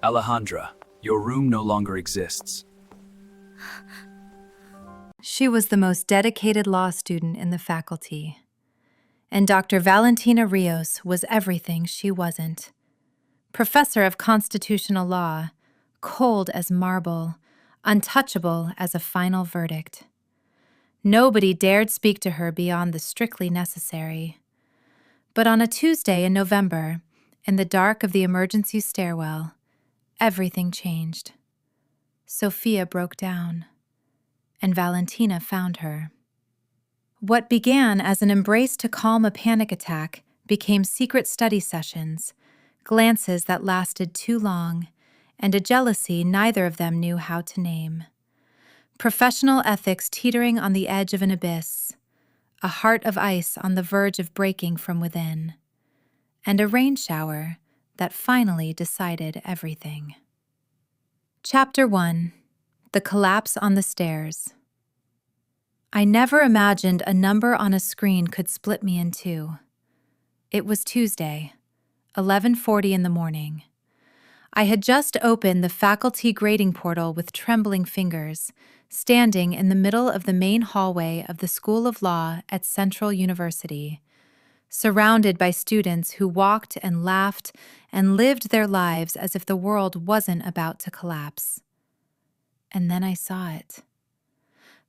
Alejandra, your room no longer exists. She was the most dedicated law student in the faculty. And Dr. Valentina Rios was everything she wasn't. Professor of constitutional law, cold as marble, untouchable as a final verdict. Nobody dared speak to her beyond the strictly necessary. But on a Tuesday in November, in the dark of the emergency stairwell, everything changed. Sophia broke down, and Valentina found her. What began as an embrace to calm a panic attack became secret study sessions, glances that lasted too long, and a jealousy neither of them knew how to name. Professional ethics teetering on the edge of an abyss, a heart of ice on the verge of breaking from within, and a rain shower that finally decided everything. Chapter 1: The Collapse on the Stairs. I never imagined a number on a screen could split me in two. It was Tuesday, 11:40 in the morning. I had just opened the faculty grading portal with trembling fingers, standing in the middle of the main hallway of the School of Law at Central University, surrounded by students who walked and laughed and lived their lives as if the world wasn't about to collapse. And then I saw it.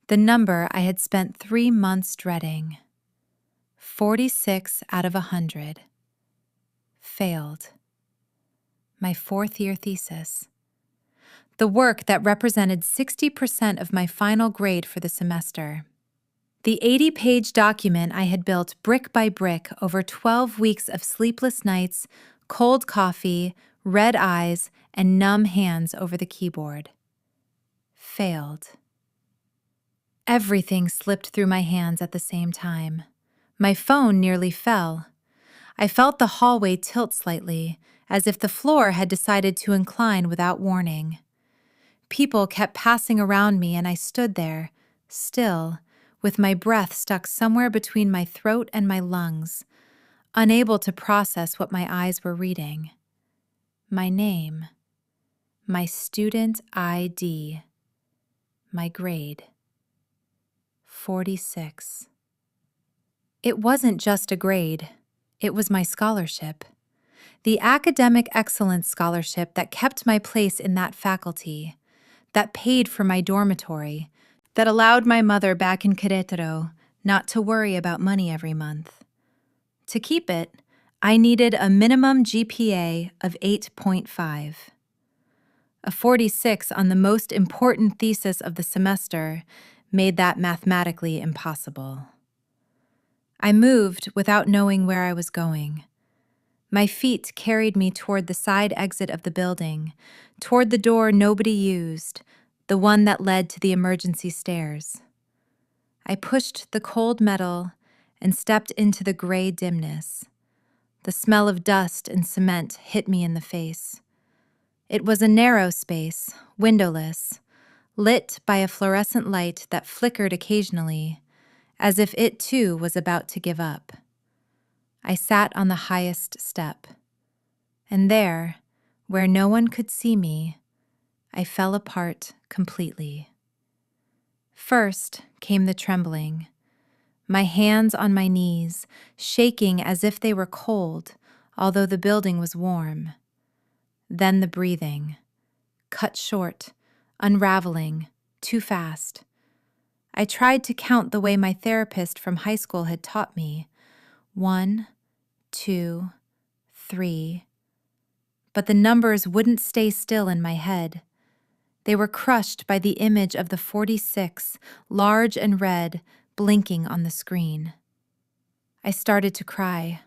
The number I had spent 3 months dreading. 46 out of 100. Failed. My fourth-year thesis. The work that represented 60% of my final grade for the semester. The 80-page document I had built brick by brick over 12 weeks of sleepless nights, cold coffee, red eyes, and numb hands over the keyboard. Failed. Everything slipped through my hands at the same time. My phone nearly fell. I felt the hallway tilt slightly, as if the floor had decided to incline without warning. People kept passing around me, and I stood there, still, with my breath stuck somewhere between my throat and my lungs, unable to process what my eyes were reading. My name. My student ID. My grade. 46. It wasn't just a grade. It was my scholarship. The academic excellence scholarship that kept my place in that faculty, that paid for my dormitory, that allowed my mother back in Querétaro not to worry about money every month. To keep it, I needed a minimum GPA of 8.5. A 46 on the most important thesis of the semester made that mathematically impossible. I moved without knowing where I was going. My feet carried me toward the side exit of the building, toward the door nobody used, the one that led to the emergency stairs. I pushed the cold metal and stepped into the gray dimness. The smell of dust and cement hit me in the face. It was a narrow space, windowless, lit by a fluorescent light that flickered occasionally, as if it too was about to give up. I sat on the highest step, and there, where no one could see me, I fell apart completely. First came the trembling, my hands on my knees, shaking as if they were cold, although the building was warm. Then the breathing, cut short, unraveling, too fast. I tried to count the way my therapist from high school had taught me. 1, 2, 3. But the numbers wouldn't stay still in my head. They were crushed by the image of the 46, large and red, blinking on the screen. I started to cry.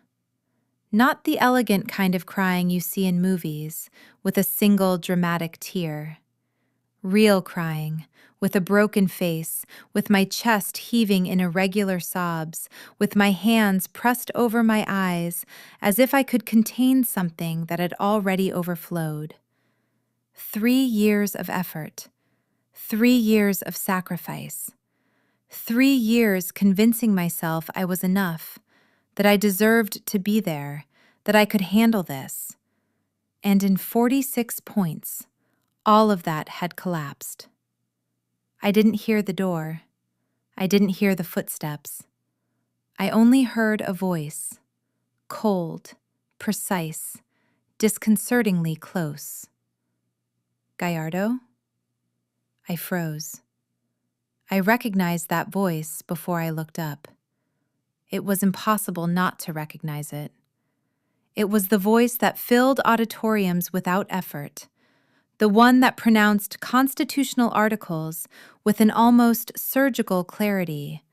Not the elegant kind of crying you see in movies, with a single dramatic tear. Real crying, with a broken face, with my chest heaving in irregular sobs, with my hands pressed over my eyes as if I could contain something that had already overflowed. 3 years of effort, 3 years of sacrifice, 3 years convincing myself I was enough, that I deserved to be there, that I could handle this. And in 46 points, all of that had collapsed. I didn't hear the door. I didn't hear the footsteps. I only heard a voice, cold, precise, disconcertingly close. Gallardo? I froze. I recognized that voice before I looked up. It was impossible not to recognize it. It was the voice that filled auditoriums without effort, the one that pronounced constitutional articles with an almost surgical clarity,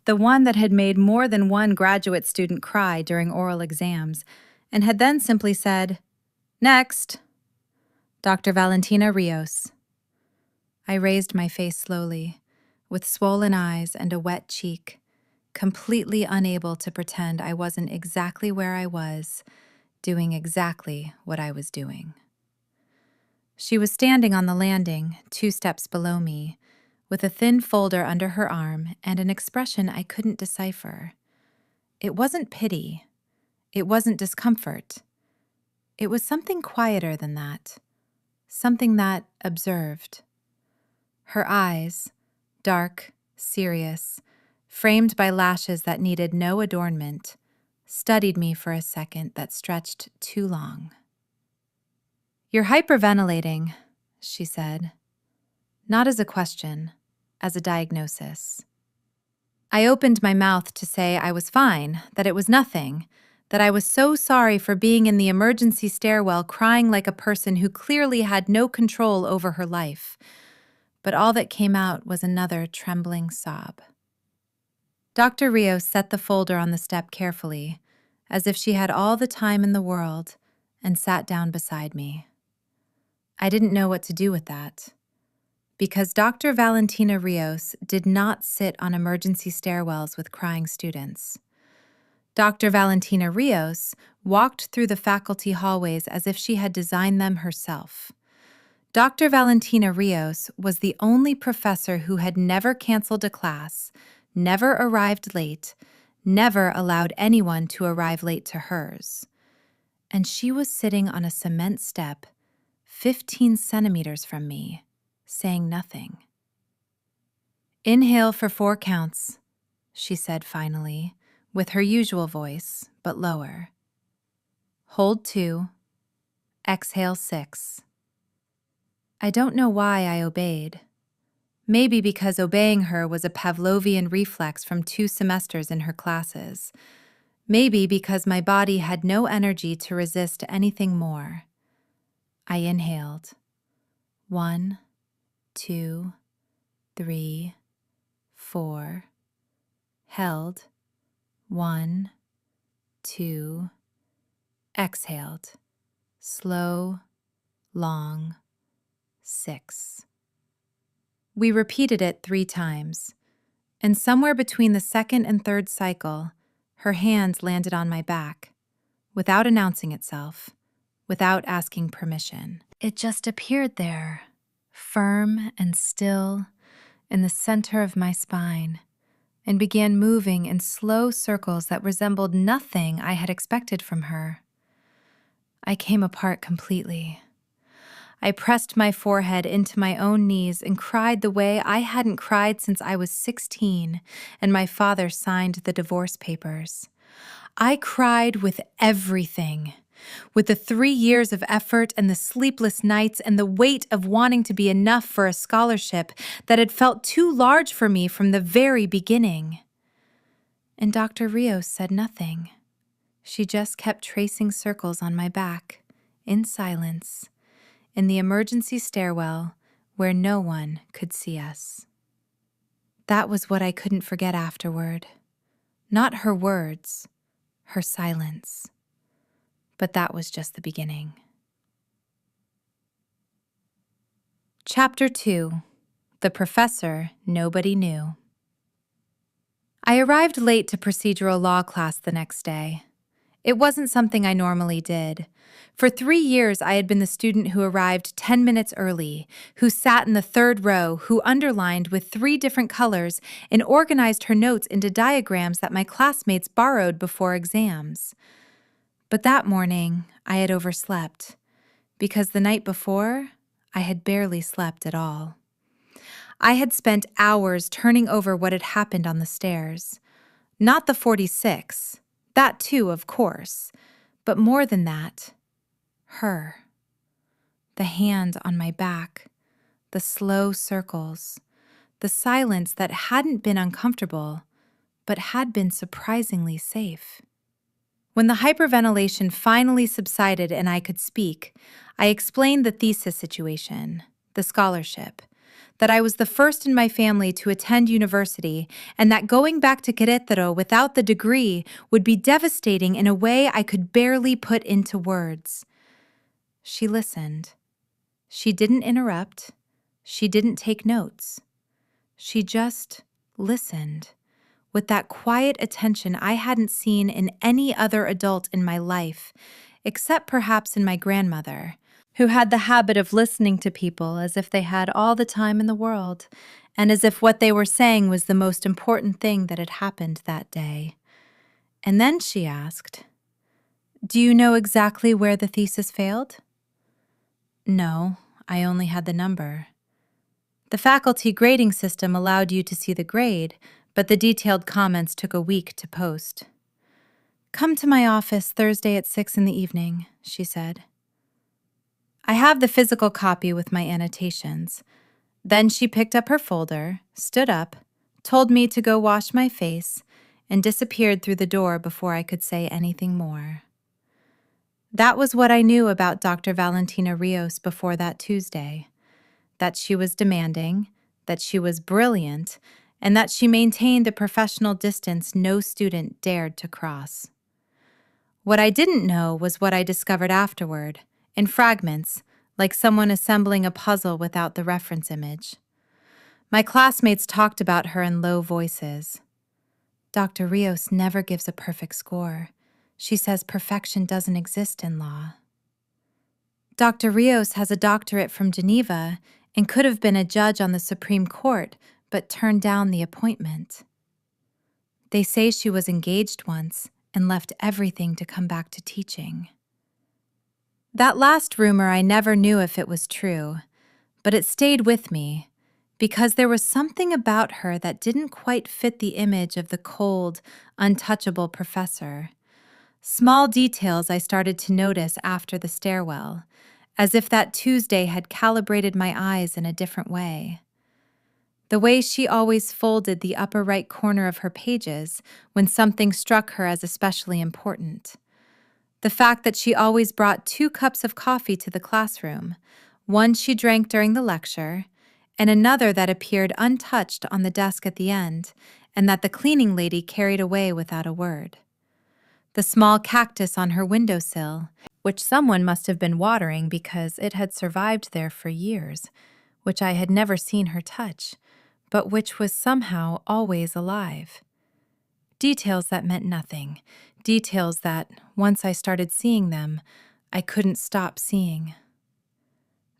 the one that had made more than one graduate student cry during oral exams, and had then simply said, "Next, Dr. Valentina Rios." I raised my face slowly, with swollen eyes and a wet cheek, completely unable to pretend I wasn't exactly where I was, doing exactly what I was doing. She was standing on the landing, 2 steps below me, with a thin folder under her arm and an expression I couldn't decipher. It wasn't pity. It wasn't discomfort. It was something quieter than that, something that observed. Her eyes, dark, serious, framed by lashes that needed no adornment, studied me for a second that stretched too long. "You're hyperventilating," she said, not as a question, as a diagnosis. I opened my mouth to say I was fine, that it was nothing, that I was so sorry for being in the emergency stairwell crying like a person who clearly had no control over her life. But all that came out was another trembling sob. Dr. Rios set the folder on the step carefully, as if she had all the time in the world, and sat down beside me. I didn't know what to do with that, because Dr. Valentina Rios did not sit on emergency stairwells with crying students. Dr. Valentina Rios walked through the faculty hallways as if she had designed them herself. Dr. Valentina Rios was the only professor who had never canceled a class, never arrived late, never allowed anyone to arrive late to hers. And she was sitting on a cement step 15 centimeters from me, saying nothing. "Inhale for 4 counts," she said finally, with her usual voice, but lower. "Hold 2. Exhale 6. I don't know why I obeyed. Maybe because obeying her was a Pavlovian reflex from 2 semesters in her classes. Maybe because my body had no energy to resist anything more. I inhaled. 1, 2, 3, 4. Held. 1, 2. Exhaled. Slow, long, 6. We repeated it 3 times, and somewhere between the second and third cycle, her hands landed on my back, without announcing itself, without asking permission. It just appeared there, firm and still, in the center of my spine, and began moving in slow circles that resembled nothing I had expected from her. I came apart completely. I pressed my forehead into my own knees and cried the way I hadn't cried since I was 16 and my father signed the divorce papers. I cried with everything, with the 3 years of effort and the sleepless nights and the weight of wanting to be enough for a scholarship that had felt too large for me from the very beginning. And Dr. Rios said nothing. She just kept tracing circles on my back, in silence, in the emergency stairwell where no one could see us. That was what I couldn't forget afterward. Not her words, her silence. But that was just the beginning. Chapter 2. The Professor Nobody Knew. I arrived late to procedural law class the next day. It wasn't something I normally did. For 3 years, I had been the student who arrived 10 minutes early, who sat in the 3rd row, who underlined with 3 different colors and organized her notes into diagrams that my classmates borrowed before exams. But that morning, I had overslept. because the night before, I had barely slept at all. I had spent hours turning over what had happened on the stairs. Not the 46, that too, of course, but more than that, her. The hand on my back, the slow circles, the silence that hadn't been uncomfortable, but had been surprisingly safe. When the hyperventilation finally subsided and I could speak, I explained the thesis situation, the scholarship, that I was the first in my family to attend university and that going back to Querétaro without the degree would be devastating in a way I could barely put into words. She listened. She didn't interrupt. She didn't take notes. She just listened, with that quiet attention I hadn't seen in any other adult in my life, except perhaps in my grandmother, who had the habit of listening to people as if they had all the time in the world, and as if what they were saying was the most important thing that had happened that day. And then she asked, "Do you know exactly where the thesis failed?" "No, I only had the number." "The faculty grading system allowed you to see the grade, but the detailed comments took a week to post." "Come to my office Thursday at 6 in the evening," she said. "I have the physical copy with my annotations." Then she picked up her folder, stood up, told me to go wash my face, and disappeared through the door before I could say anything more. That was what I knew about Dr. Valentina Rios before that Tuesday. That she was demanding, that she was brilliant, and that she maintained a professional distance no student dared to cross. What I didn't know was what I discovered afterward, in fragments, like someone assembling a puzzle without the reference image. My classmates talked about her in low voices. "Dr. Rios never gives a perfect score. She says perfection doesn't exist in law." "Dr. Rios has a doctorate from Geneva and could have been a judge on the Supreme Court, but turned down the appointment." "They say she was engaged once and left everything to come back to teaching." That last rumor, I never knew if it was true, but it stayed with me because there was something about her that didn't quite fit the image of the cold, untouchable professor. Small details I started to notice after the stairwell, as if that Tuesday had calibrated my eyes in a different way. The way she always folded the upper right corner of her pages when something struck her as especially important. The fact that she always brought 2 cups of coffee to the classroom, one she drank during the lecture, and another that appeared untouched on the desk at the end, and that the cleaning lady carried away without a word. The small cactus on her windowsill, which someone must have been watering because it had survived there for years, which I had never seen her touch, but which was somehow always alive. Details that meant nothing, details that, once I started seeing them, I couldn't stop seeing.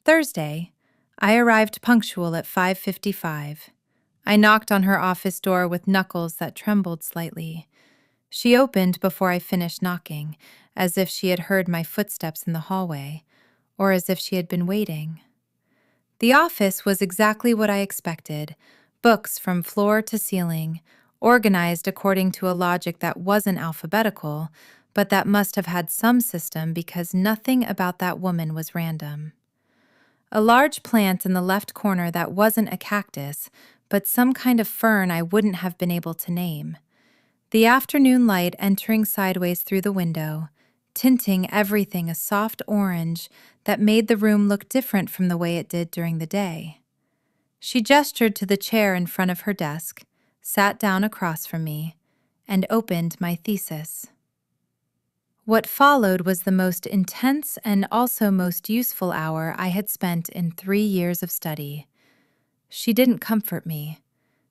Thursday, I arrived punctual at 5:55. I knocked on her office door with knuckles that trembled slightly. She opened before I finished knocking, as if she had heard my footsteps in the hallway, or as if she had been waiting. The office was exactly what I expected, books from floor to ceiling, organized according to a logic that wasn't alphabetical, but that must have had some system because nothing about that woman was random. A large plant in the left corner that wasn't a cactus, but some kind of fern I wouldn't have been able to name. The afternoon light entering sideways through the window, tinting everything a soft orange that made the room look different from the way it did during the day. She gestured to the chair in front of her desk, sat down across from me, and opened my thesis. What followed was the most intense and also most useful hour I had spent in 3 years of study. She didn't comfort me.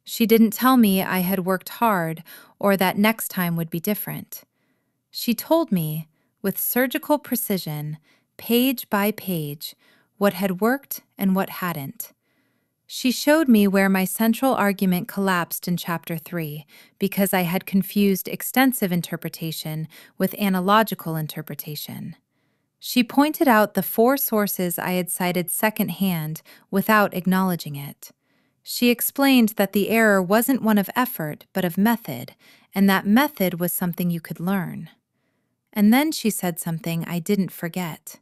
She didn't tell me I had worked hard or that next time would be different. She told me, with surgical precision, page by page, what had worked and what hadn't. She showed me where my central argument collapsed in Chapter 3 because I had confused extensive interpretation with analogical interpretation. She pointed out the 4 sources I had cited secondhand without acknowledging it. She explained that the error wasn't one of effort, but of method, and that method was something you could learn. And then she said something I didn't forget.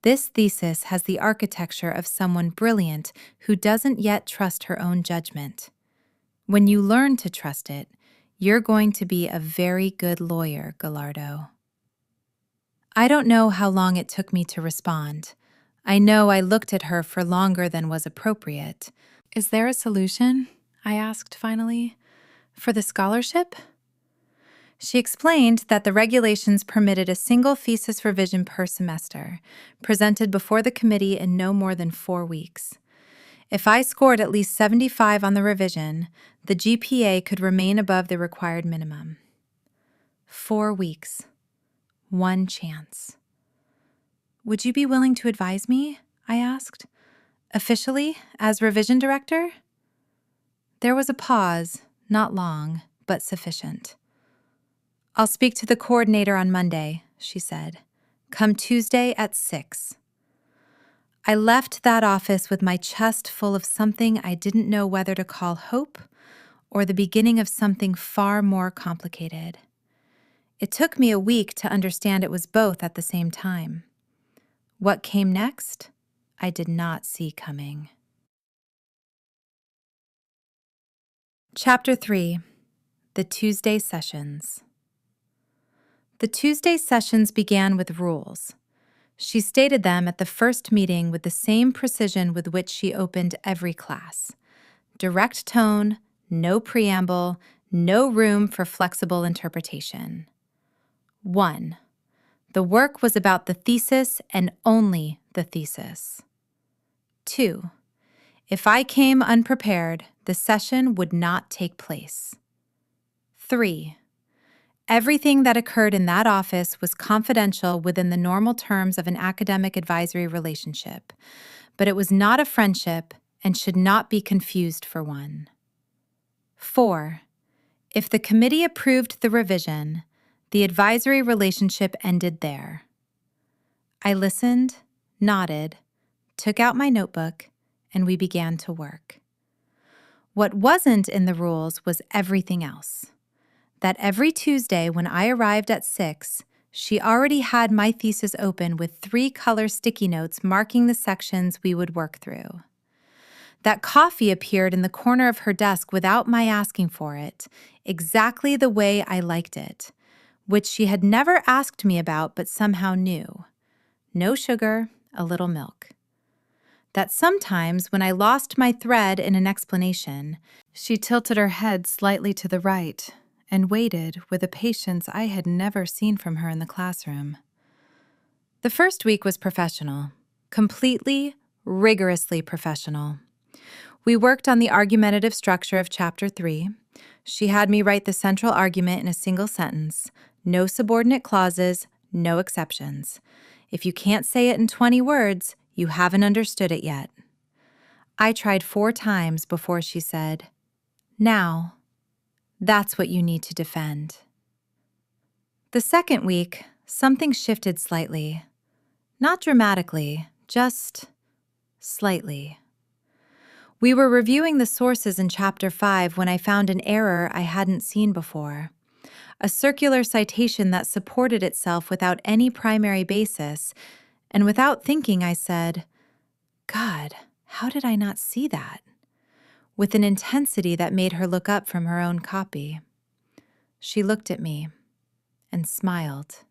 This thesis has the architecture of someone brilliant who doesn't yet trust her own judgment. When you learn to trust it, you're going to be a very good lawyer, Gallardo. I don't know how long it took me to respond. I know I looked at her for longer than was appropriate. Is there a solution? I asked finally. For the scholarship? She explained that the regulations permitted a single thesis revision per semester, presented before the committee in no more than 4 weeks. If I scored at least 75 on the revision, the GPA could remain above the required minimum. 4 weeks. 1 chance. Would you be willing to advise me? I asked. Officially, as revision director? There was a pause, not long, but sufficient. I'll speak to the coordinator on Monday, she said. Come Tuesday at 6. I left that office with my chest full of something I didn't know whether to call hope or the beginning of something far more complicated. It took me a week to understand it was both at the same time. What came next, I did not see coming. Chapter 3. The Tuesday Sessions. The Tuesday sessions began with rules. She stated them at the first meeting with the same precision with which she opened every class. Direct tone, no preamble, no room for flexible interpretation. 1. The work was about the thesis and only the thesis. 2. If I came unprepared, the session would not take place. 3. Everything that occurred in that office was confidential within the normal terms of an academic advisory relationship, but it was not a friendship and should not be confused for one. 4. If the committee approved the revision, the advisory relationship ended there. I listened, nodded, took out my notebook, and we began to work. What wasn't in the rules was everything else. That every Tuesday when I arrived at 6, she already had my thesis open with 3 color sticky notes marking the sections we would work through. That coffee appeared in the corner of her desk without my asking for it, exactly the way I liked it, which she had never asked me about but somehow knew. No sugar, a little milk. That sometimes when I lost my thread in an explanation, she tilted her head slightly to the right and waited with a patience I had never seen from her in the classroom. The first week was professional, completely, rigorously professional. We worked on the argumentative structure of Chapter 3. She had me write the central argument in a single sentence, no subordinate clauses, no exceptions. If you can't say it in 20 words, you haven't understood it yet. I tried 4 times before she said, "Now, that's what you need to defend." The second week, something shifted slightly. Not dramatically, just slightly. We were reviewing the sources in Chapter 5 when I found an error I hadn't seen before. A circular citation that supported itself without any primary basis, and without thinking I said, "God, how did I not see that?" with an intensity that made her look up from her own copy. She looked at me and smiled.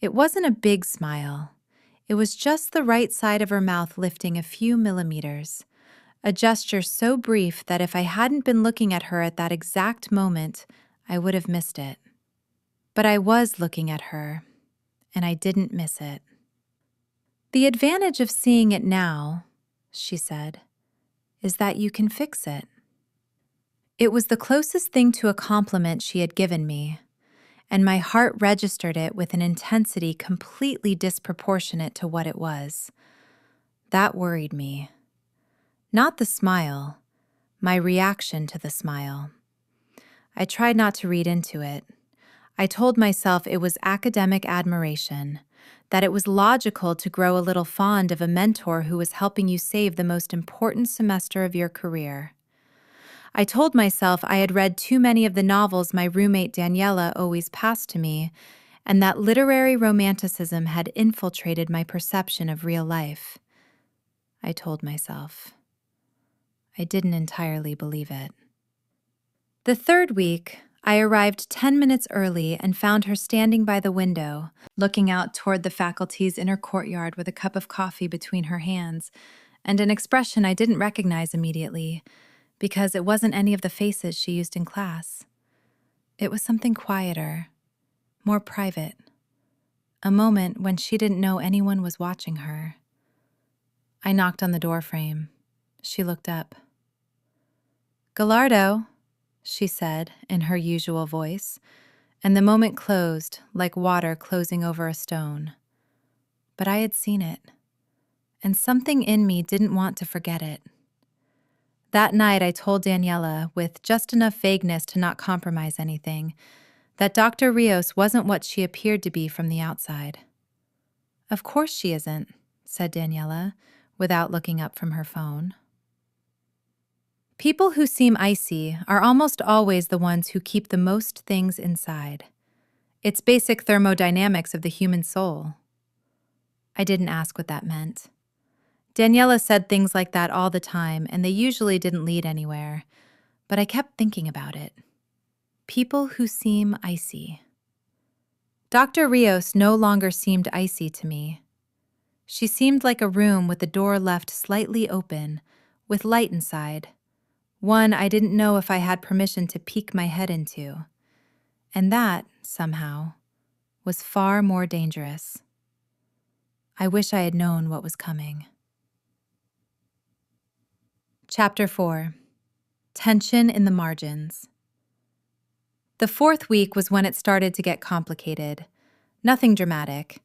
It wasn't a big smile. It was just the right side of her mouth lifting a few millimeters, a gesture so brief that if I hadn't been looking at her at that exact moment, I would have missed it. But I was looking at her, and I didn't miss it. "The advantage of seeing it now," she said, "is that you can fix it." It was the closest thing to a compliment she had given me, and my heart registered it with an intensity completely disproportionate to what it was. That worried me. Not the smile, my reaction to the smile. I tried not to read into it. I told myself it was academic admiration, that it was logical to grow a little fond of a mentor who was helping you save the most important semester of your career. I told myself I had read too many of the novels my roommate Daniela always passed to me, and that literary romanticism had infiltrated my perception of real life. I told myself. I didn't entirely believe it. The third week, I arrived 10 minutes early and found her standing by the window, looking out toward the faculty's inner courtyard with a cup of coffee between her hands, and an expression I didn't recognize immediately, because it wasn't any of the faces she used in class. It was something quieter, more private, a moment when she didn't know anyone was watching her. I knocked on the doorframe. She looked up. "Gallardo," she said in her usual voice, and the moment closed like water closing over a stone. But I had seen it, and something in me didn't want to forget it. That night I told Daniela, with just enough vagueness to not compromise anything, that Dr. Rios wasn't what she appeared to be from the outside. "Of course she isn't," said Daniela, without looking up from her phone. People who seem icy are almost always the ones who keep the most things inside. It's basic thermodynamics of the human soul. I didn't ask what that meant. Daniela said things like that all the time, and they usually didn't lead anywhere, but I kept thinking about it. People who seem icy. Dr. Rios no longer seemed icy to me. She seemed like a room with the door left slightly open, with light inside. One I didn't know if I had permission to peek my head into. And that, somehow, was far more dangerous. I wish I had known what was coming. Chapter 4. Tension in the Margins. The fourth week was when it started to get complicated. Nothing dramatic.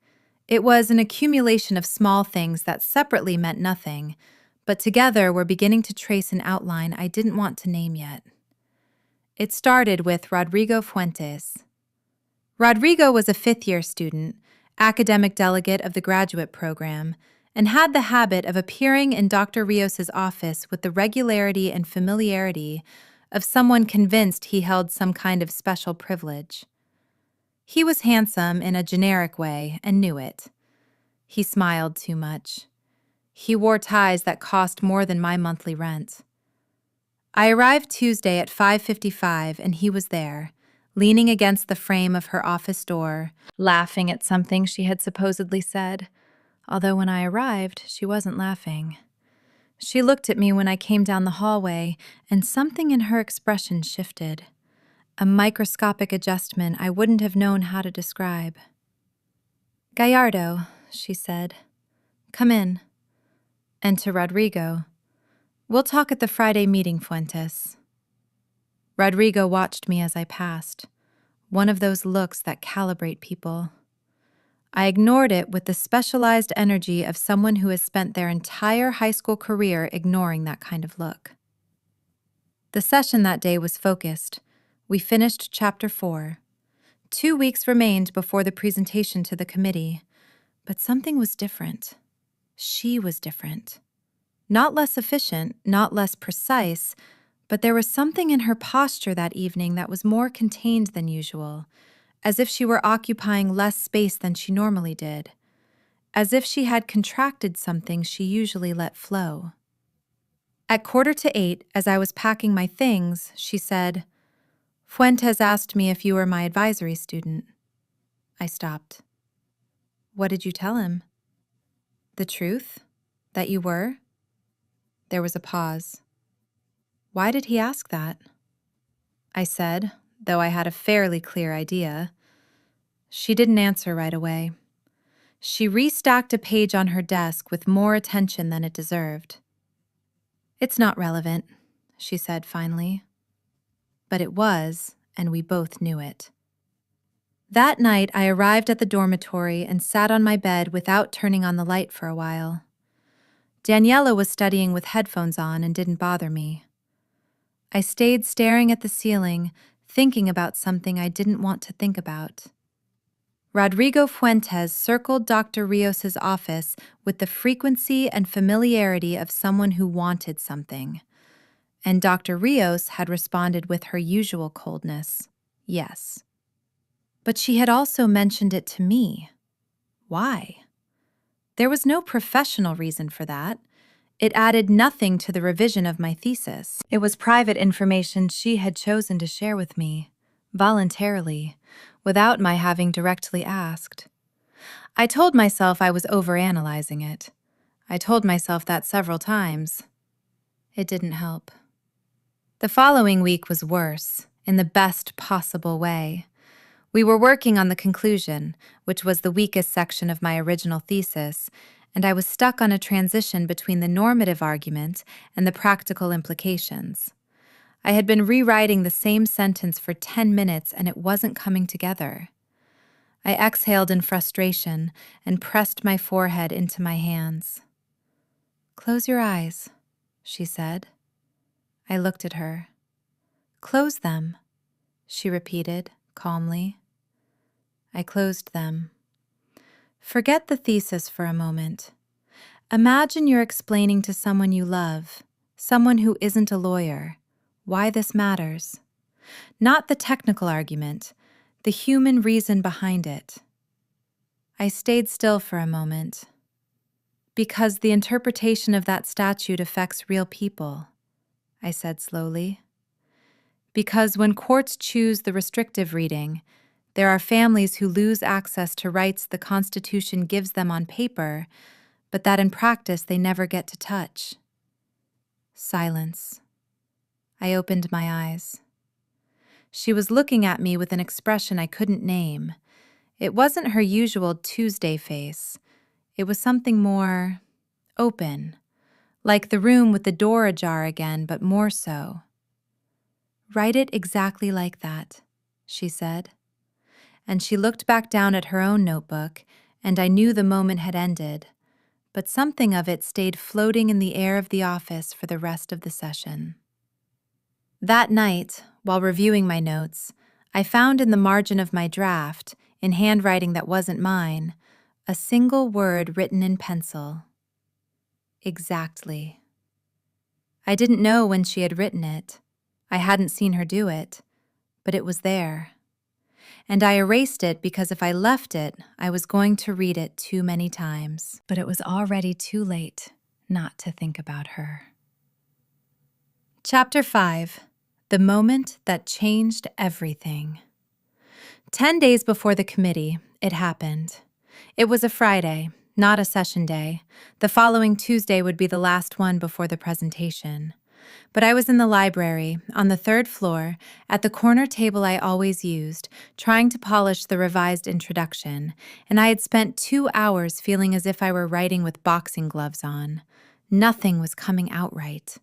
It was an accumulation of small things that separately meant nothing, but together were beginning to trace an outline I didn't want to name yet. It started with Rodrigo Fuentes. Rodrigo was a fifth-year student, academic delegate of the graduate program, and had the habit of appearing in Dr. Rios's office with the regularity and familiarity of someone convinced he held some kind of special privilege. He was handsome in a generic way and knew it. He smiled too much. He wore ties that cost more than my monthly rent. I arrived Tuesday at 5:55 and he was there, leaning against the frame of her office door, laughing at something she had supposedly said, although when I arrived, she wasn't laughing. She looked at me when I came down the hallway, and something in her expression shifted. A microscopic adjustment I wouldn't have known how to describe. "Gallardo," she said, "come in." And to Rodrigo, "We'll talk at the Friday meeting, Fuentes." Rodrigo watched me as I passed, one of those looks that calibrate people. I ignored it with the specialized energy of someone who has spent their entire high school career ignoring that kind of look. The session that day was focused. We finished Chapter 4. 2 weeks remained before the presentation to the committee, but something was different. She was different. Not less efficient, not less precise, but there was something in her posture that evening that was more contained than usual, as if she were occupying less space than she normally did, as if she had contracted something she usually let flow. At 7:45, as I was packing my things, she said, "Fuentes asked me if you were my advisory student." I stopped. "What did you tell him?" "The truth? That you were?" There was a pause. "Why did he ask that?" I said, though I had a fairly clear idea. She didn't answer right away. She restacked a page on her desk with more attention than it deserved. "It's not relevant," she said finally. But it was, and we both knew it. That night, I arrived at the dormitory and sat on my bed without turning on the light for a while. Daniela was studying with headphones on and didn't bother me. I stayed staring at the ceiling, thinking about something I didn't want to think about. Rodrigo Fuentes circled Dr. Rios's office with the frequency and familiarity of someone who wanted something. And Dr. Rios had responded with her usual coldness, yes. But she had also mentioned it to me. Why? There was no professional reason for that. It added nothing to the revision of my thesis. It was private information she had chosen to share with me, voluntarily, without my having directly asked. I told myself I was overanalyzing it. I told myself that several times. It didn't help. The following week was worse, in the best possible way. We were working on the conclusion, which was the weakest section of my original thesis, and I was stuck on a transition between the normative argument and the practical implications. I had been rewriting the same sentence for 10 minutes and it wasn't coming together. I exhaled in frustration and pressed my forehead into my hands. "Close your eyes," she said. I looked at her. "Close them," she repeated calmly. I closed them. "Forget the thesis for a moment. Imagine you're explaining to someone you love, someone who isn't a lawyer, why this matters. Not the technical argument, the human reason behind it." I stayed still for a moment. "Because the interpretation of that statute affects real people," I said slowly. "Because when courts choose the restrictive reading, there are families who lose access to rights the Constitution gives them on paper, but that in practice they never get to touch." Silence. I opened my eyes. She was looking at me with an expression I couldn't name. It wasn't her usual Tuesday face. It was something more open, like the room with the door ajar again, but more so. "Write it exactly like that," she said. And she looked back down at her own notebook, and I knew the moment had ended, but something of it stayed floating in the air of the office for the rest of the session. That night, while reviewing my notes, I found in the margin of my draft, in handwriting that wasn't mine, a single word written in pencil. Exactly. I didn't know when she had written it. I hadn't seen her do it, but it was there. And I erased it because if I left it, I was going to read it too many times. But it was already too late not to think about her. Chapter 5. The Moment That Changed Everything. 10 days before the committee, it happened. It was a Friday, not a session day. The following Tuesday would be the last one before the presentation. But I was in the library, on the 3rd floor, at the corner table I always used, trying to polish the revised introduction, and I had spent 2 hours feeling as if I were writing with boxing gloves on. Nothing was coming out right.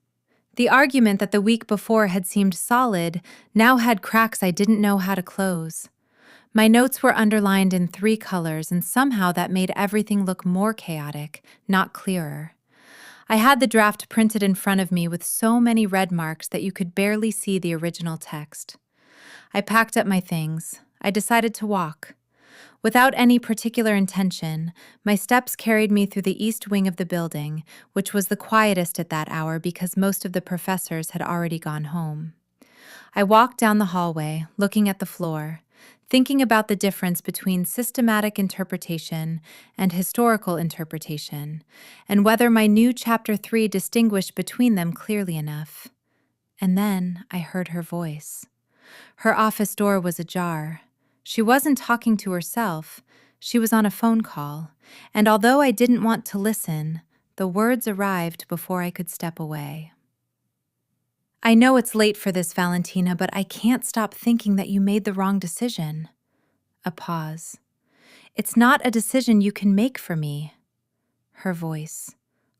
The argument that the week before had seemed solid now had cracks I didn't know how to close. My notes were underlined in 3 colors, and somehow that made everything look more chaotic, not clearer. I had the draft printed in front of me with so many red marks that you could barely see the original text. I packed up my things. I decided to walk. Without any particular intention, my steps carried me through the east wing of the building, which was the quietest at that hour because most of the professors had already gone home. I walked down the hallway, looking at the floor, thinking about the difference between systematic interpretation and historical interpretation, and whether my new Chapter 3 distinguished between them clearly enough. And then I heard her voice. Her office door was ajar. She wasn't talking to herself. She was on a phone call, and although I didn't want to listen, the words arrived before I could step away. "I know it's late for this, Valentina, but I can't stop thinking that you made the wrong decision." A pause. "It's not a decision you can make for me." Her voice.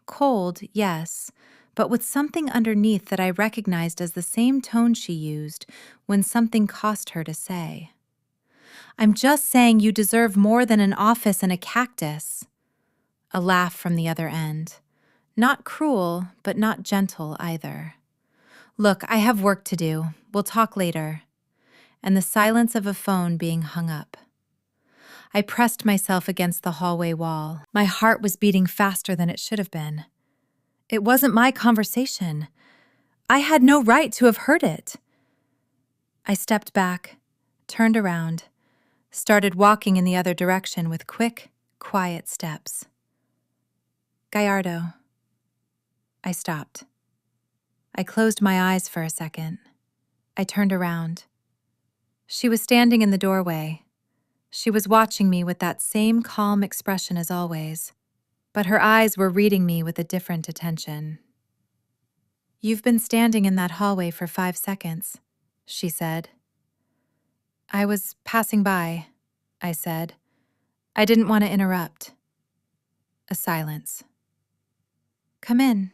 Cold, yes, but with something underneath that I recognized as the same tone she used when something cost her to say. "I'm just saying you deserve more than an office and a cactus." A laugh from the other end. Not cruel, but not gentle either. "Look, I have work to do. We'll talk later." And the silence of a phone being hung up. I pressed myself against the hallway wall. My heart was beating faster than it should have been. It wasn't my conversation. I had no right to have heard it. I stepped back, turned around, started walking in the other direction with quick, quiet steps. Gallardo. I stopped. I closed my eyes for a second. I turned around. She was standing in the doorway. She was watching me with that same calm expression as always, but her eyes were reading me with a different attention. "You've been standing in that hallway for 5 seconds," she said. "I was passing by," I said. "I didn't want to interrupt." A silence. "Come in."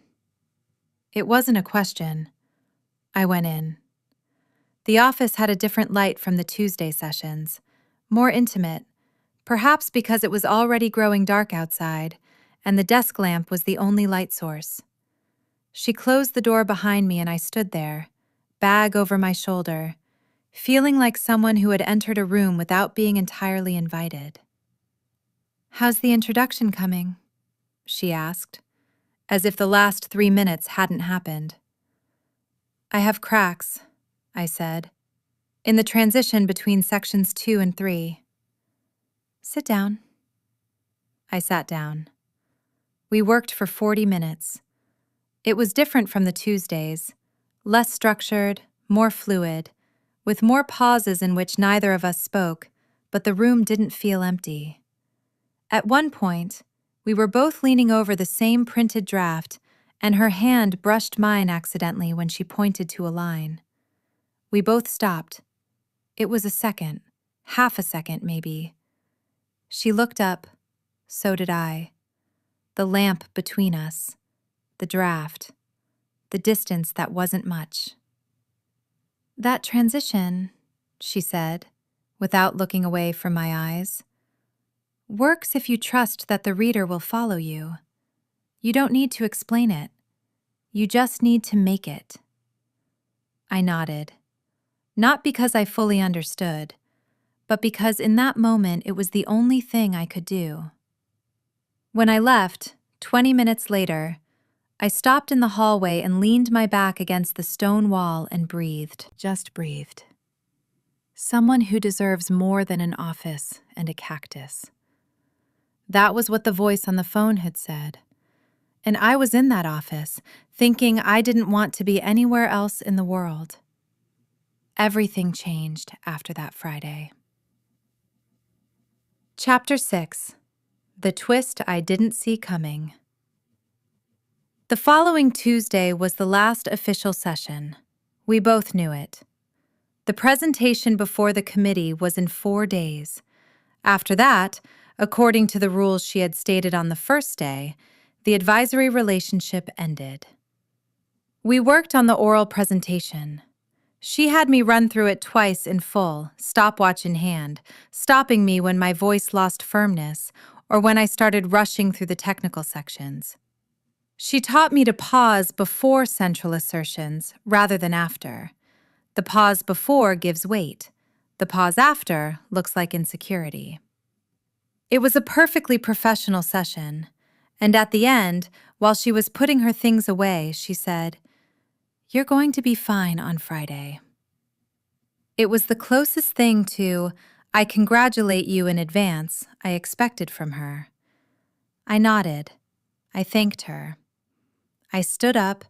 It wasn't a question. I went in. The office had a different light from the Tuesday sessions, more intimate, perhaps because it was already growing dark outside, and the desk lamp was the only light source. She closed the door behind me and I stood there, bag over my shoulder, feeling like someone who had entered a room without being entirely invited. "How's the introduction coming?" she asked, as if the last 3 minutes hadn't happened. "I have cracks," I said, "in the transition between sections 2 and 3. "Sit down." I sat down. We worked for 40 minutes. It was different from the Tuesdays, less structured, more fluid, with more pauses in which neither of us spoke, but the room didn't feel empty. At one point, we were both leaning over the same printed draft, and her hand brushed mine accidentally when she pointed to a line. We both stopped. It was a second, half a second maybe. She looked up, so did I. The lamp between us, the draft, the distance that wasn't much. "That transition," she said, without looking away from my eyes, "works if you trust that the reader will follow you. You don't need to explain it. You just need to make it." I nodded, not because I fully understood, but because in that moment it was the only thing I could do. When I left, 20 minutes later, I stopped in the hallway and leaned my back against the stone wall and breathed, just breathed. Someone who deserves more than an office and a cactus. That was what the voice on the phone had said. And I was in that office, thinking I didn't want to be anywhere else in the world. Everything changed after that Friday. Chapter 6. The Twist I Didn't See Coming. The following Tuesday was the last official session. We both knew it. The presentation before the committee was in 4 days. After that, according to the rules she had stated on the first day, the advisory relationship ended. We worked on the oral presentation. She had me run through it twice in full, stopwatch in hand, stopping me when my voice lost firmness or when I started rushing through the technical sections. She taught me to pause before central assertions rather than after. The pause before gives weight. The pause after looks like insecurity. It was a perfectly professional session, and at the end, while she was putting her things away, she said, "You're going to be fine on Friday." It was the closest thing to, "I congratulate you in advance," I expected from her. I nodded. I thanked her. I stood up,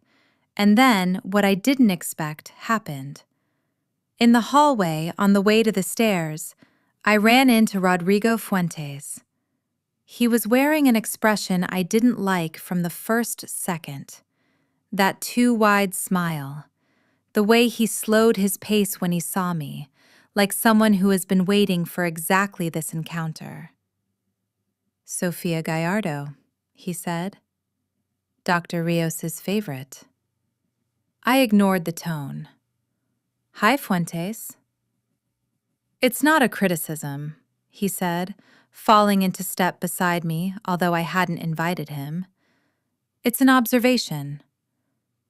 and then what I didn't expect happened. In the hallway, on the way to the stairs, I ran into Rodrigo Fuentes. He was wearing an expression I didn't like from the first second. That too wide smile. The way he slowed his pace when he saw me, like someone who has been waiting for exactly this encounter. "Sofia Gallardo," he said. "Dr. Rios's favorite." I ignored the tone. "Hi, Fuentes." "It's not a criticism," he said, falling into step beside me, although I hadn't invited him. "It's an observation.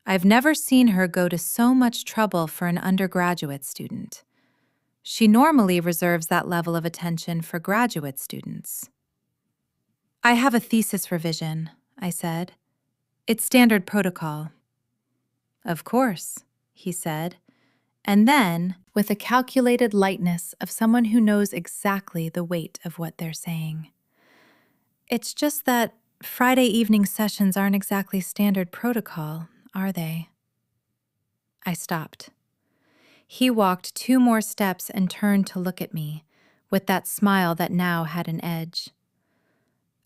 I've never seen her go to so much trouble for an undergraduate student. She normally reserves that level of attention for graduate students. I have a thesis revision, I said. It's standard protocol. Of course, he said, and then, with a calculated lightness of someone who knows exactly the weight of what they're saying. It's just that Friday evening sessions aren't exactly standard protocol, are they? I stopped. He walked 2 more steps and turned to look at me, with that smile that now had an edge.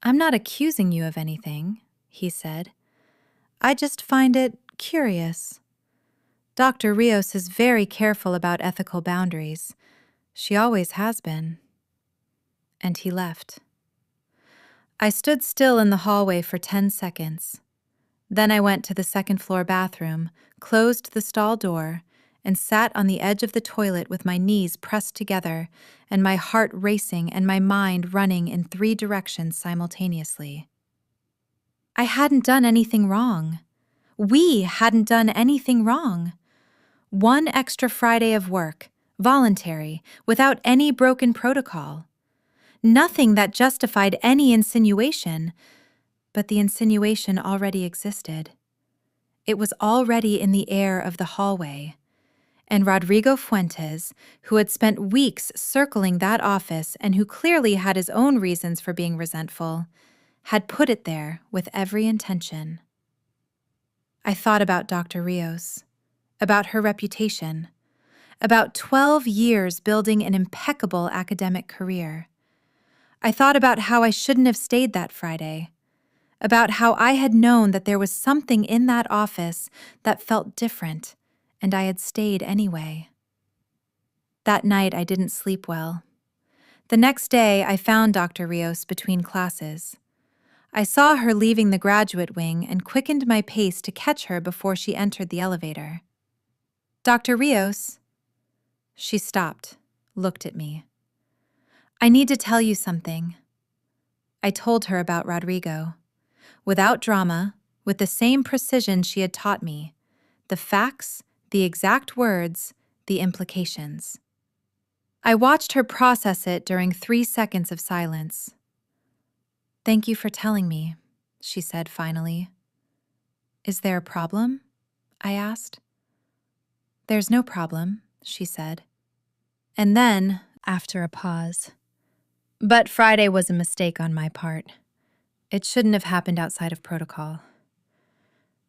I'm not accusing you of anything, he said. I just find it curious. Dr. Rios is very careful about ethical boundaries. She always has been. And he left. I stood still in the hallway for 10 seconds. Then I went to the second-floor bathroom, closed the stall door, and sat on the edge of the toilet with my knees pressed together and my heart racing and my mind running in 3 directions simultaneously. I hadn't done anything wrong. We hadn't done anything wrong. 1 extra Friday of work, voluntary, without any broken protocol. Nothing that justified any insinuation, but the insinuation already existed. It was already in the air of the hallway. And Rodrigo Fuentes, who had spent weeks circling that office and who clearly had his own reasons for being resentful, had put it there with every intention. I thought about Dr. Rios, about her reputation, about 12 years building an impeccable academic career. I thought about how I shouldn't have stayed that Friday, about how I had known that there was something in that office that felt different, and I had stayed anyway. That night I didn't sleep well. The next day I found Dr. Rios between classes. I saw her leaving the graduate wing and quickened my pace to catch her before she entered the elevator. Dr. Rios. She stopped, looked at me. I need to tell you something. I told her about Rodrigo. Without drama, with the same precision she had taught me. The facts, the exact words, the implications. I watched her process it during 3 seconds of silence. Thank you for telling me, she said finally. Is there a problem? I asked. There's no problem, she said. And then, after a pause, but Friday was a mistake on my part. It shouldn't have happened outside of protocol.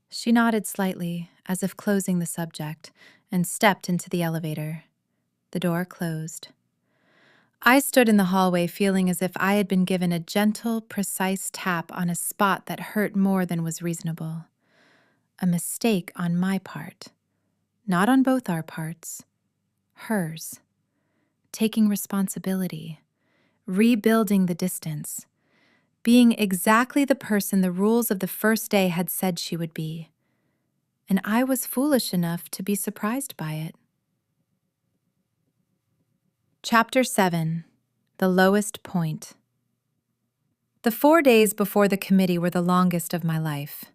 She nodded slightly, as if closing the subject, and stepped into the elevator. The door closed. I stood in the hallway feeling as if I had been given a gentle, precise tap on a spot that hurt more than was reasonable. A mistake on my part. Not on both our parts. Hers. Taking responsibility. Rebuilding the distance. Being exactly the person the rules of the first day had said she would be. And I was foolish enough to be surprised by it. Chapter 7. The Lowest Point. The 4 days before the committee were the longest of my life.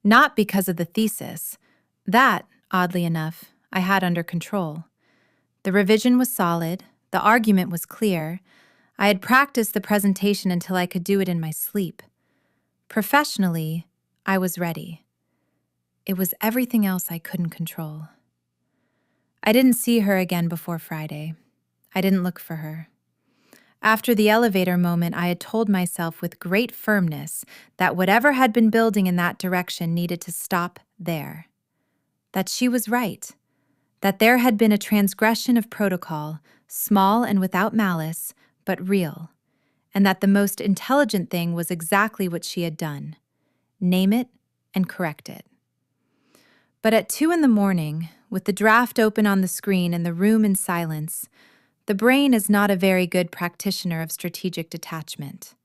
Not because of the thesis. That, oddly enough, I had under control. The revision was solid, the argument was clear. I had practiced the presentation until I could do it in my sleep. Professionally, I was ready. It was everything else I couldn't control. I didn't see her again before Friday. I didn't look for her. After the elevator moment, I had told myself with great firmness that whatever had been building in that direction needed to stop there. That she was right. That there had been a transgression of protocol, small and without malice, but real. And that the most intelligent thing was exactly what she had done. Name it and correct it. But at 2 a.m, with the draft open on the screen and the room in silence, the brain is not a very good practitioner of strategic detachment.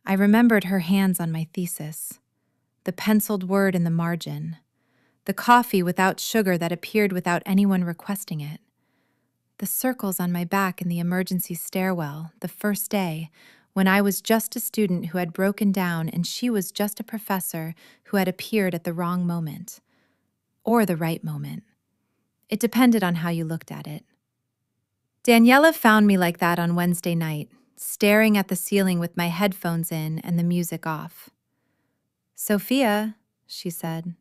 I remembered her hands on my thesis, the penciled word in the margin, the coffee without sugar that appeared without anyone requesting it, the circles on my back in the emergency stairwell the first day when I was just a student who had broken down and she was just a professor who had appeared at the wrong moment, or the right moment. It depended on how you looked at it. Daniela found me like that on Wednesday night, staring at the ceiling with my headphones in and the music off. "Sophia," she said.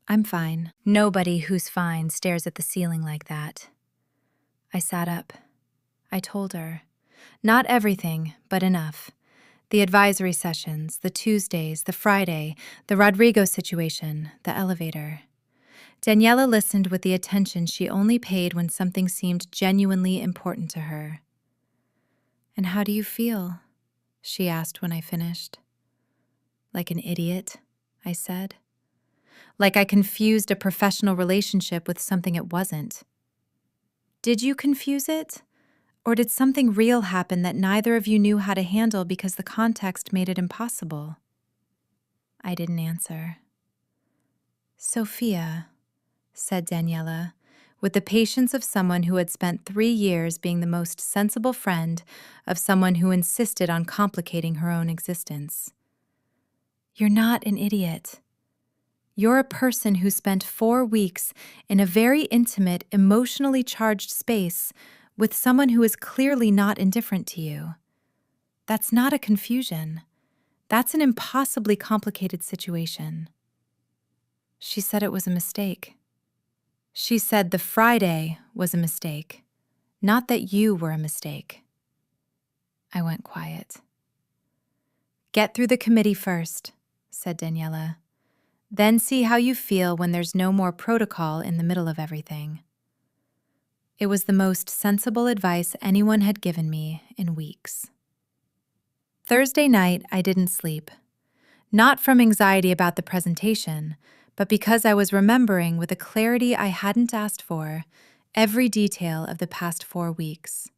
"I'm fine." Nobody who's fine stares at the ceiling like that. I sat up. I told her. Not everything, but enough. The advisory sessions, the Tuesdays, the Friday, the Rodrigo situation, the elevator. Daniela listened with the attention she only paid when something seemed genuinely important to her. "And how do you feel?" she asked when I finished. "Like an idiot," I said. Like I confused a professional relationship with something it wasn't. "Did you confuse it? Or did something real happen that neither of you knew how to handle because the context made it impossible?" I didn't answer. "Sophia," said Daniela, with the patience of someone who had spent 3 years being the most sensible friend of someone who insisted on complicating her own existence. "You're not an idiot. You're a person who spent 4 weeks in a very intimate, emotionally charged space with someone who is clearly not indifferent to you. That's not a confusion. That's an impossibly complicated situation." She said it was a mistake. She said the Friday was a mistake, not that you were a mistake. I went quiet. "Get through the committee first," said Daniela. "Then see how you feel when there's no more protocol in the middle of everything." It was the most sensible advice anyone had given me in weeks. Thursday night, I didn't sleep. Not from anxiety about the presentation, but because I was remembering with a clarity I hadn't asked for every detail of the past 4 weeks.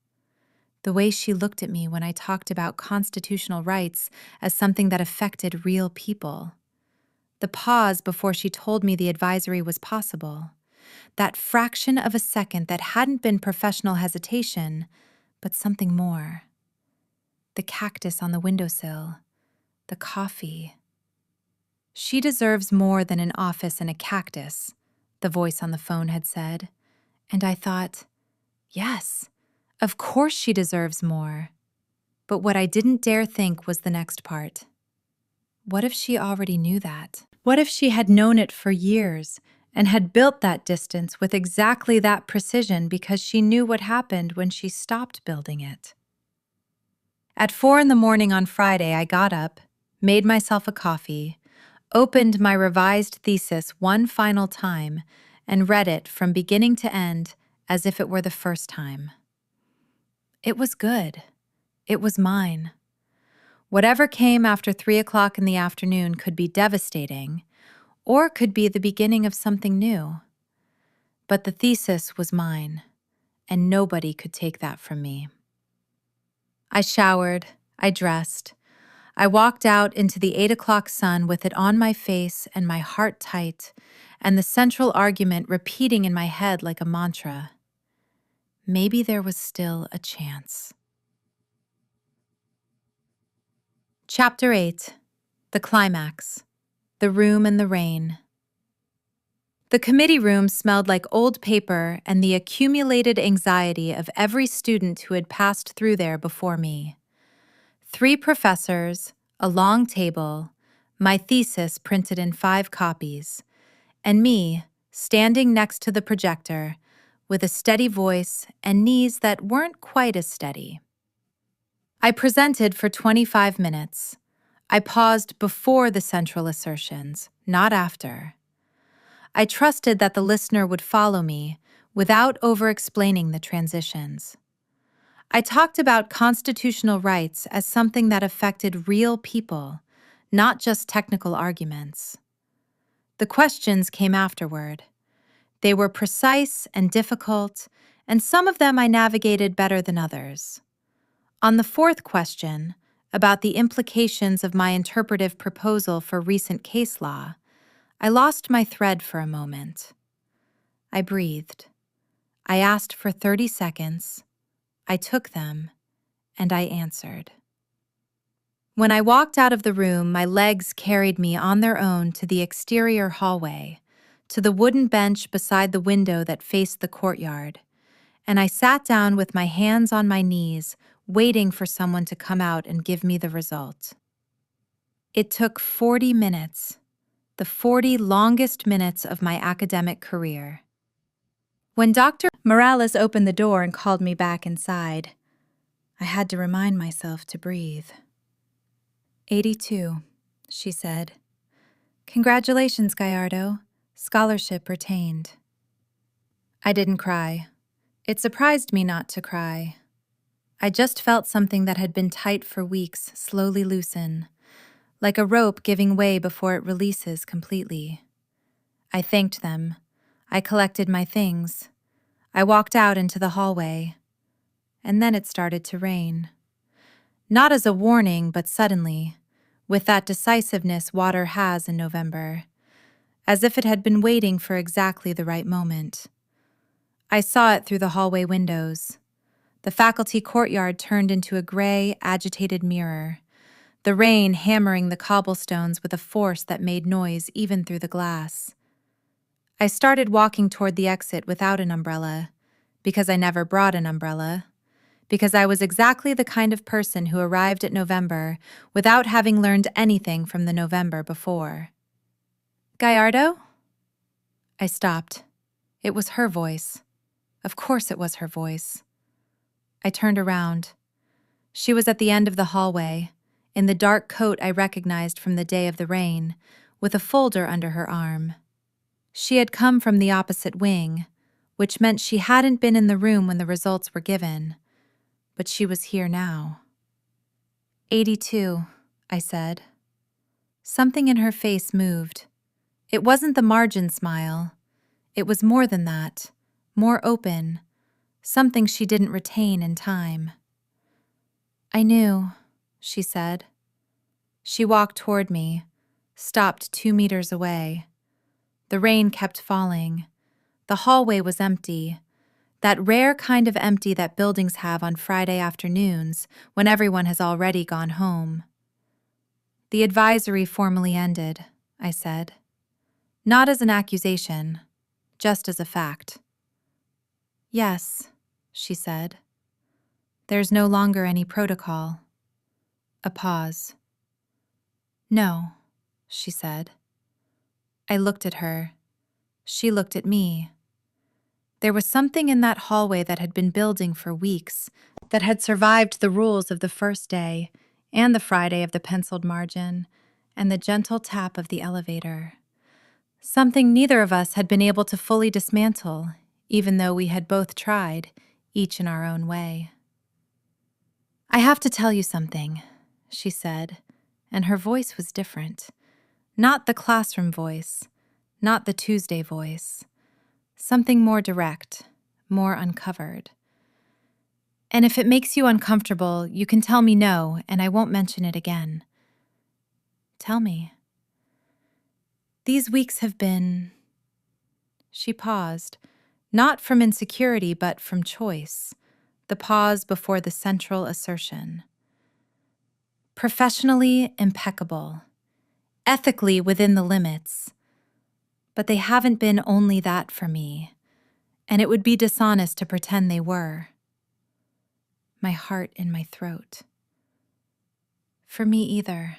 The way she looked at me when I talked about constitutional rights as something that affected real people. The pause before she told me the advisory was possible. That fraction of a second that hadn't been professional hesitation, but something more. The cactus on the windowsill. The coffee. "She deserves more than an office and a cactus," the voice on the phone had said. And I thought, yes, of course she deserves more. But what I didn't dare think was the next part. What if she already knew that? What if she had known it for years and had built that distance with exactly that precision because she knew what happened when she stopped building it? At 4 a.m. on Friday, I got up, made myself a coffee, opened my revised thesis one final time, and read it from beginning to end as if it were the first time. It was good. It was mine. Whatever came after 3 o'clock in the afternoon could be devastating, or could be the beginning of something new. But the thesis was mine, and nobody could take that from me. I showered, I dressed, I walked out into the 8 o'clock sun with it on my face and my heart tight, and the central argument repeating in my head like a mantra. Maybe there was still a chance. Chapter 8. The Climax. The Room and the Rain. The committee room smelled like old paper and the accumulated anxiety of every student who had passed through there before me. 3 professors, a long table, my thesis printed in 5 copies, and me standing next to the projector with a steady voice and knees that weren't quite as steady. I presented for 25 minutes. I paused before the central assertions, not after. I trusted that the listener would follow me without over-explaining the transitions. I talked about constitutional rights as something that affected real people, not just technical arguments. The questions came afterward. They were precise and difficult, and some of them I navigated better than others. On the 4th question, about the implications of my interpretive proposal for recent case law, I lost my thread for a moment. I breathed. I asked for 30 seconds. I took them, and I answered. When I walked out of the room, my legs carried me on their own to the exterior hallway, to the wooden bench beside the window that faced the courtyard, and I sat down with my hands on my knees, waiting for someone to come out and give me the result. It took 40 minutes, the 40 longest minutes of my academic career. When Dr. Morales opened the door and called me back inside, I had to remind myself to breathe. 82, she said. Congratulations, Gallardo. Scholarship retained. I didn't cry. It surprised me not to cry. I just felt something that had been tight for weeks slowly loosen, like a rope giving way before it releases completely. I thanked them. I collected my things. I walked out into the hallway. And then it started to rain. Not as a warning, but suddenly, with that decisiveness water has in November, as if it had been waiting for exactly the right moment. I saw it through the hallway windows. The faculty courtyard turned into a gray, agitated mirror, the rain hammering the cobblestones with a force that made noise even through the glass. I started walking toward the exit without an umbrella, because I never brought an umbrella, because I was exactly the kind of person who arrived at November without having learned anything from the November before. Gallardo? I stopped. It was her voice. Of course it was her voice. I turned around. She was at the end of the hallway, in the dark coat I recognized from the day of the rain, with a folder under her arm. She had come from the opposite wing, which meant she hadn't been in the room when the results were given, but she was here now. 82, I said. Something in her face moved. It wasn't the margin smile. It was more than that, more open, something she didn't retain in time. I knew, she said. She walked toward me, stopped 2 meters away. The rain kept falling. The hallway was empty, that rare kind of empty that buildings have on Friday afternoons when everyone has already gone home. The advisory formally ended, I said. Not as an accusation, just as a fact. Yes, she said. There's no longer any protocol. A pause. No, she said. I looked at her. She looked at me. There was something in that hallway that had been building for weeks, that had survived the rules of the first day and the Friday of the penciled margin and the gentle tap of the elevator. Something neither of us had been able to fully dismantle, even though we had both tried, each in our own way. I have to tell you something, she said, and her voice was different. Not the classroom voice, not the Tuesday voice. Something more direct, more uncovered. And if it makes you uncomfortable, you can tell me no, and I won't mention it again. Tell me. These weeks have been... She paused, not from insecurity, but from choice, the pause before the central assertion. Professionally impeccable, ethically within the limits. But they haven't been only that for me, and it would be dishonest to pretend they were. My heart in my throat. For me either,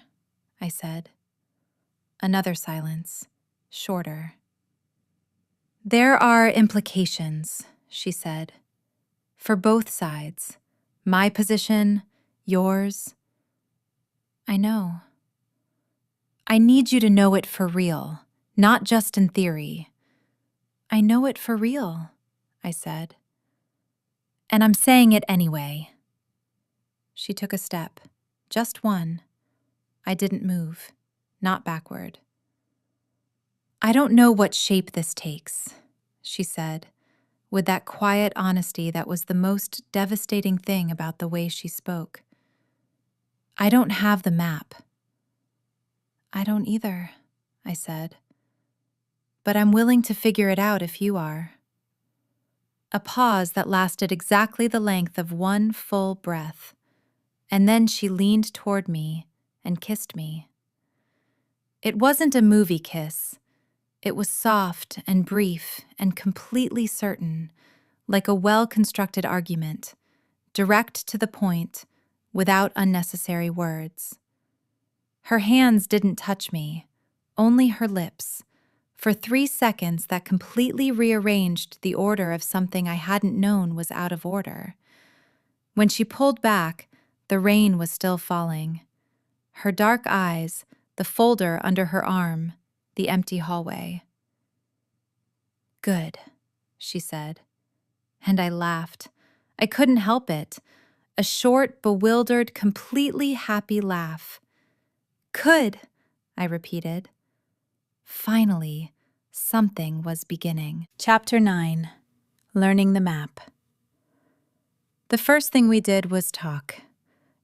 I said. Another silence, shorter. There are implications, she said, for both sides. My position, yours. I know. I need you to know it for real. Not just in theory. I know it for real, I said. And I'm saying it anyway. She took a step, just one. I didn't move, not backward. I don't know what shape this takes, she said, with that quiet honesty that was the most devastating thing about the way she spoke. I don't have the map. I don't either, I said. But I'm willing to figure it out if you are. A pause that lasted exactly the length of one full breath, and then she leaned toward me and kissed me. It wasn't a movie kiss. It was soft and brief and completely certain, like a well-constructed argument, direct to the point, without unnecessary words. Her hands didn't touch me, only her lips, for 3 seconds that completely rearranged the order of something I hadn't known was out of order. When she pulled back, the rain was still falling. Her dark eyes, the folder under her arm, the empty hallway. "Good," she said. And I laughed. I couldn't help it. A short, bewildered, completely happy laugh. "Good," I repeated. Finally, something was beginning. Chapter 9. Learning the Map. The first thing we did was talk.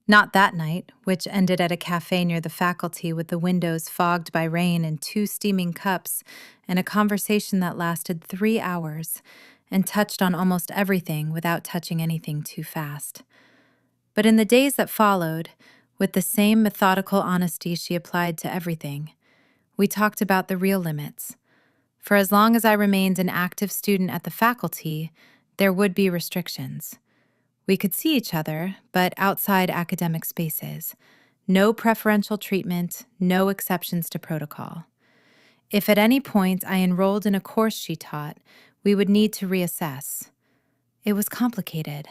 Not that night, which ended at a cafe near the faculty with the windows fogged by rain and 2 steaming cups, and a conversation that lasted 3 hours and touched on almost everything without touching anything too fast. But in the days that followed, with the same methodical honesty she applied to everything, we talked about the real limits. For as long as I remained an active student at the faculty, there would be restrictions. We could see each other, but outside academic spaces. No preferential treatment, no exceptions to protocol. If at any point I enrolled in a course she taught, we would need to reassess. It was complicated.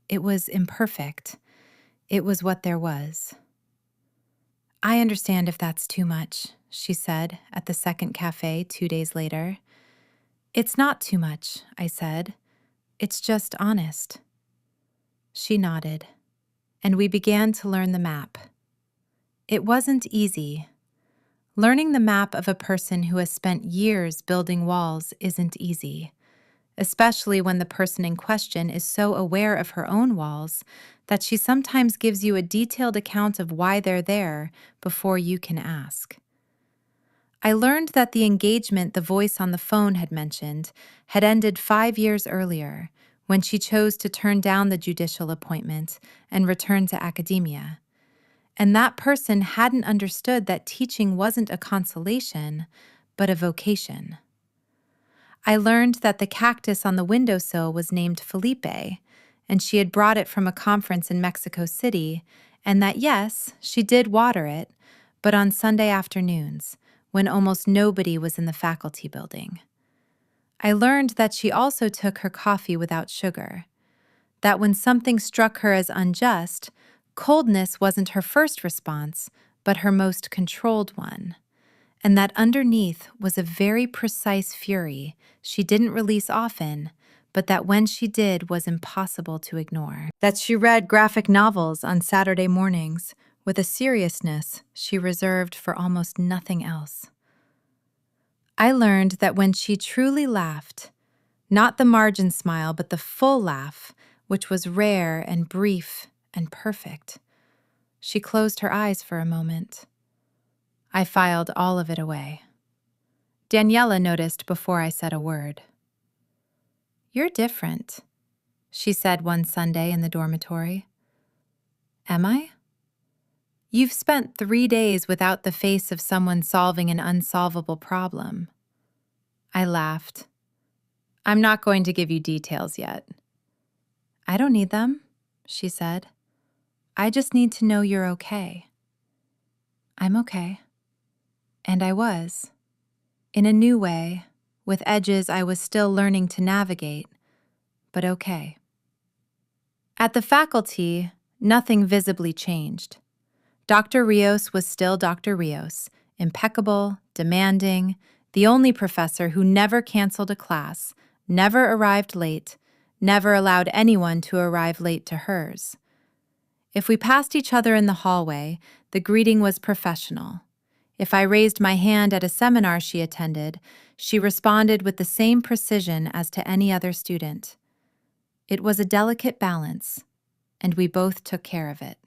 It was imperfect. It was what there was. "I understand if that's too much," she said at the second cafe 2 days later. "It's not too much," I said. "It's just honest." She nodded, and we began to learn the map. It wasn't easy. Learning the map of a person who has spent years building walls isn't easy, especially when the person in question is so aware of her own walls that she sometimes gives you a detailed account of why they're there before you can ask. I learned that the engagement the voice on the phone had mentioned had ended 5 years earlier, when she chose to turn down the judicial appointment and return to academia. And that person hadn't understood that teaching wasn't a consolation, but a vocation. I learned that the cactus on the windowsill was named Felipe, and she had brought it from a conference in Mexico City, and that yes, she did water it, but on Sunday afternoons, when almost nobody was in the faculty building. I learned that she also took her coffee without sugar, that when something struck her as unjust, coldness wasn't her first response, but her most controlled one, and that underneath was a very precise fury she didn't release often, but that when she did was impossible to ignore. That she read graphic novels on Saturday mornings with a seriousness she reserved for almost nothing else. I learned that when she truly laughed, not the margin smile, but the full laugh, which was rare and brief and perfect, she closed her eyes for a moment. I filed all of it away. Daniela noticed before I said a word. "You're different," she said one Sunday in the dormitory. "Am I?" "You've spent 3 days without the face of someone solving an unsolvable problem." I laughed. "I'm not going to give you details yet." "I don't need them," she said. "I just need to know you're okay." "I'm okay." And I was. In a new way, with edges I was still learning to navigate, but okay. At the faculty, nothing visibly changed. Dr. Rios was still Dr. Rios, impeccable, demanding, the only professor who never canceled a class, never arrived late, never allowed anyone to arrive late to hers. If we passed each other in the hallway, the greeting was professional. If I raised my hand at a seminar she attended, she responded with the same precision as to any other student. It was a delicate balance, and we both took care of it.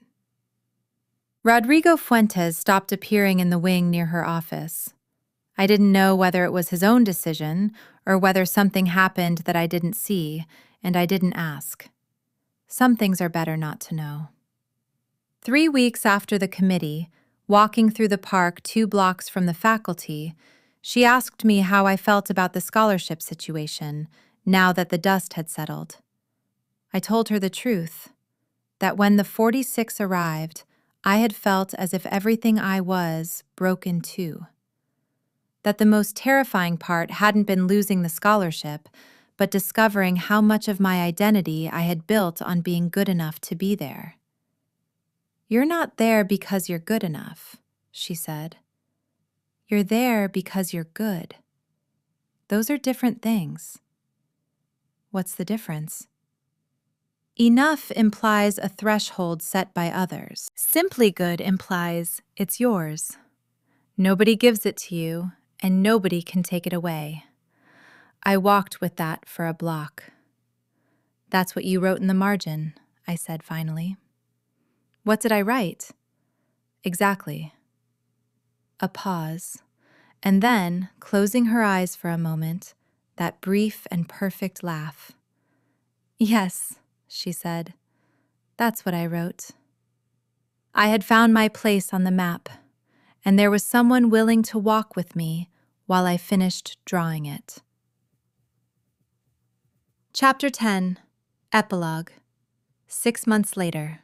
Rodrigo Fuentes stopped appearing in the wing near her office. I didn't know whether it was his own decision or whether something happened that I didn't see, and I didn't ask. Some things are better not to know. 3 weeks after the committee, walking through the park 2 blocks from the faculty, she asked me how I felt about the scholarship situation, now that the dust had settled. I told her the truth, that when the 46 arrived, I had felt as if everything I was broke in two. That the most terrifying part hadn't been losing the scholarship, but discovering how much of my identity I had built on being good enough to be there. "You're not there because you're good enough," she said. "You're there because you're good. Those are different things." "What's the difference?" Enough implies a threshold set by others. Simply good implies it's yours. Nobody gives it to you, and nobody can take it away. I walked with that for a block. "That's what you wrote in the margin," I said finally. "What did I write?" "Exactly." A pause, and then, closing her eyes for a moment, that brief and perfect laugh. "Yes," she said, "that's what I wrote." I had found my place on the map, and there was someone willing to walk with me while I finished drawing it. Chapter 10. Epilogue. 6 months later.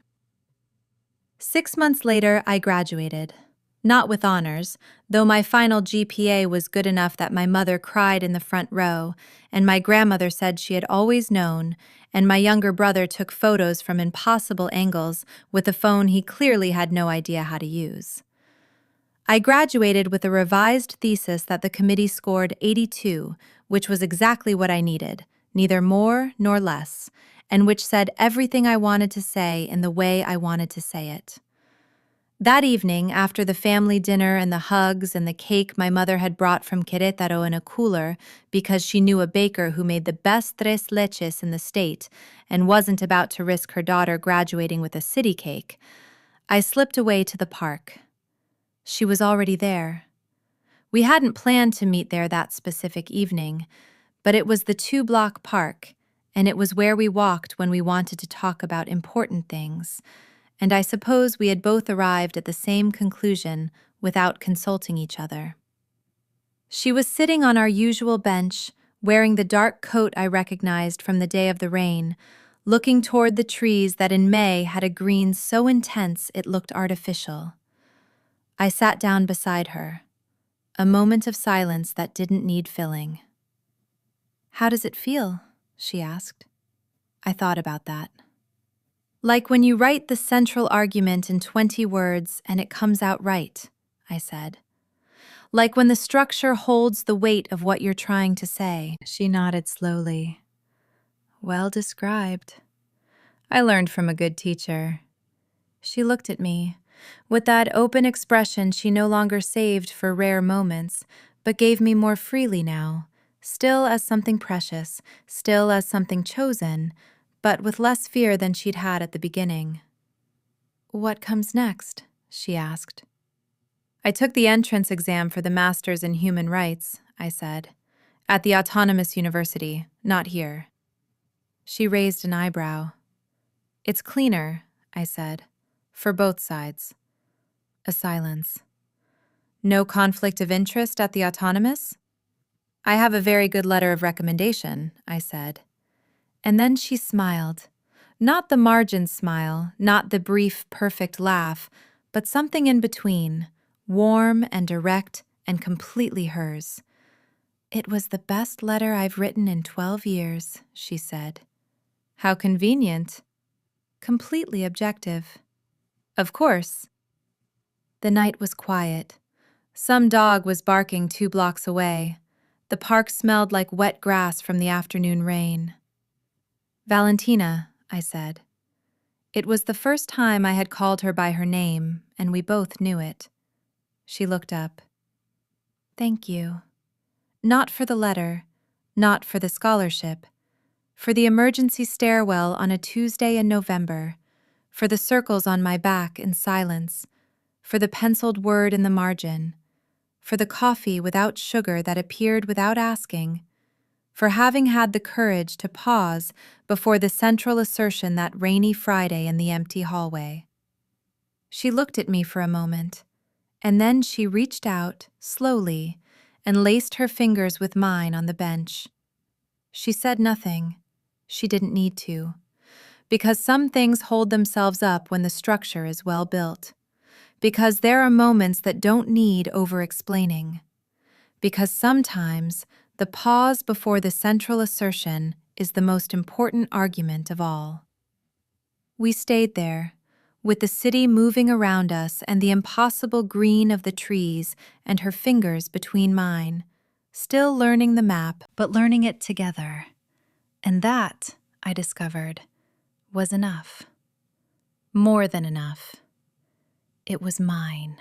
6 months later, I graduated. Not with honors, though my final GPA was good enough that my mother cried in the front row, and my grandmother said she had always known, and my younger brother took photos from impossible angles with a phone he clearly had no idea how to use. I graduated with a revised thesis that the committee scored 82, which was exactly what I needed, neither more nor less, and which said everything I wanted to say in the way I wanted to say it. That evening, after the family dinner and the hugs and the cake my mother had brought from Querétaro in a cooler because she knew a baker who made the best tres leches in the state and wasn't about to risk her daughter graduating with a city cake, I slipped away to the park. She was already there. We hadn't planned to meet there that specific evening, but it was the 2-block park, and it was where we walked when we wanted to talk about important things, and I suppose we had both arrived at the same conclusion without consulting each other. She was sitting on our usual bench, wearing the dark coat I recognized from the day of the rain, looking toward the trees that in May had a green so intense it looked artificial. I sat down beside her. A moment of silence that didn't need filling. "How does it feel?" she asked. I thought about that. "Like when you write the central argument in 20 words and it comes out right," I said. "Like when the structure holds the weight of what you're trying to say." She nodded slowly. "Well described. I learned from a good teacher." She looked at me, with that open expression she no longer saved for rare moments, but gave me more freely now, still as something precious, still as something chosen, but with less fear than she'd had at the beginning. "What comes next?" she asked. "I took the entrance exam for the Masters in Human Rights," I said, "at the Autonomous University, not here." She raised an eyebrow. "It's cleaner," I said, "for both sides." A silence. "No conflict of interest at the Autonomous?" "I have a very good letter of recommendation," I said. And then she smiled. Not the margin smile, not the brief, perfect laugh, but something in between, warm and direct and completely hers. "It was the best letter I've written in 12 years, she said. "How convenient." "Completely objective." "Of course." The night was quiet. Some dog was barking 2 blocks away. The park smelled like wet grass from the afternoon rain. "Valentina," I said. It was the first time I had called her by her name, and we both knew it. She looked up. "Thank you. Not for the letter, not for the scholarship, for the emergency stairwell on a Tuesday in November, for the circles on my back in silence, for the penciled word in the margin, for the coffee without sugar that appeared without asking, for having had the courage to pause before the central assertion that rainy Friday in the empty hallway." She looked at me for a moment, and then she reached out, slowly, and laced her fingers with mine on the bench. She said nothing. She didn't need to. Because some things hold themselves up when the structure is well built. Because there are moments that don't need over-explaining. Because sometimes the pause before the central assertion is the most important argument of all. We stayed there, with the city moving around us and the impossible green of the trees and her fingers between mine, still learning the map, but learning it together. And that, I discovered, was enough. More than enough. It was mine.